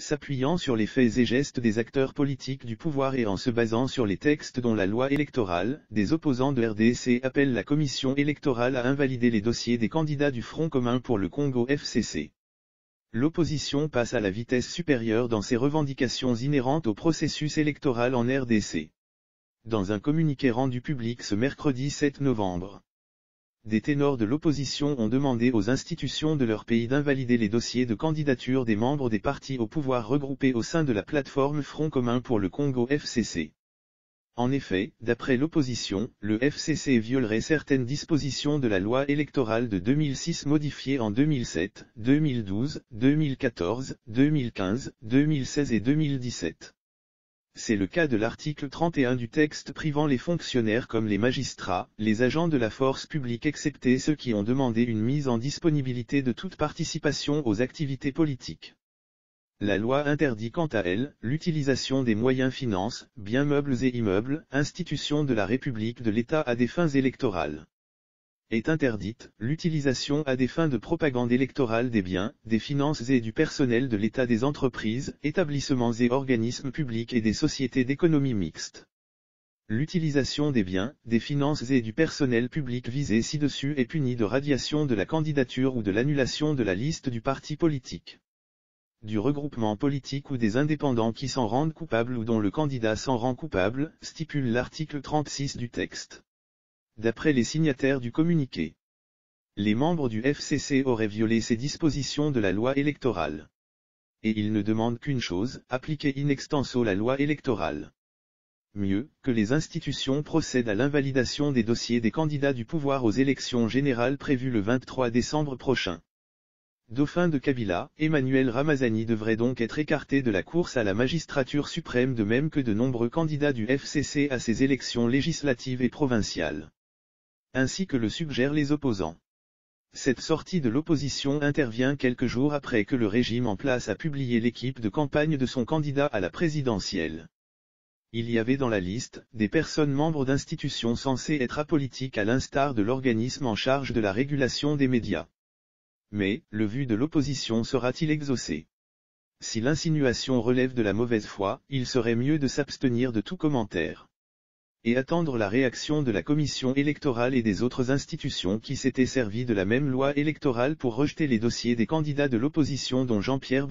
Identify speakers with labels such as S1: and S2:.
S1: s'appuyant sur les faits et gestes des acteurs politiques du pouvoir et en se basant sur les textes dont la loi électorale, des opposants de RDC appellent la commission électorale à invalider les dossiers des candidats du Front commun pour le Congo FCC. L'opposition passe à la vitesse supérieure dans ses revendications inhérentes au processus électoral en RDC. Dans un communiqué rendu public ce mercredi 7 novembre, des ténors de l'opposition ont demandé aux institutions de leur pays d'invalider les dossiers de candidature des membres des partis au pouvoir regroupés au sein de la plateforme Front commun pour le Congo FCC. En effet, d'après l'opposition, le FCC violerait certaines dispositions de la loi électorale de 2006 modifiées en 2007, 2012, 2014, 2015, 2016 et 2017. C'est le cas de l'article 31 du texte privant les fonctionnaires comme les magistrats, les agents de la force publique excepté ceux qui ont demandé une mise en disponibilité de toute participation aux activités politiques. La loi interdit quant à elle, l'utilisation des moyens finances, biens meubles et immeubles, institutions de la République de l'État à des fins électorales. Est interdite, l'utilisation à des fins de propagande électorale des biens, des finances et du personnel de l'État des entreprises, établissements et organismes publics et des sociétés d'économie mixte. L'utilisation des biens, des finances et du personnel public visé ci-dessus est punie de radiation de la candidature ou de l'annulation de la liste du parti politique, du regroupement politique ou des indépendants qui s'en rendent coupables ou dont le candidat s'en rend coupable, stipule l'article 36 du texte. D'après les signataires du communiqué, les membres du FCC auraient violé ces dispositions de la loi électorale. Et ils ne demandent qu'une chose, appliquer in extenso la loi électorale. Mieux, que les institutions procèdent à l'invalidation des dossiers des candidats du pouvoir aux élections générales prévues le 23 décembre prochain. Dauphin de Kabila, Emmanuel Ramazani devrait donc être écarté de la course à la magistrature suprême de même que de nombreux candidats du FCC à ces élections législatives et provinciales. Ainsi que le suggèrent les opposants. Cette sortie de l'opposition intervient quelques jours après que le régime en place a publié l'équipe de campagne de son candidat à la présidentielle. Il y avait dans la liste, des personnes membres d'institutions censées être apolitiques à l'instar de l'organisme en charge de la régulation des médias. Mais, le vu de l'opposition sera-t-il exaucé? Si l'insinuation relève de la mauvaise foi, il serait mieux de s'abstenir de tout commentaire. Et attendre la réaction de la commission électorale et des autres institutions qui s'étaient servies de la même loi électorale pour rejeter les dossiers des candidats de l'opposition dont Jean-Pierre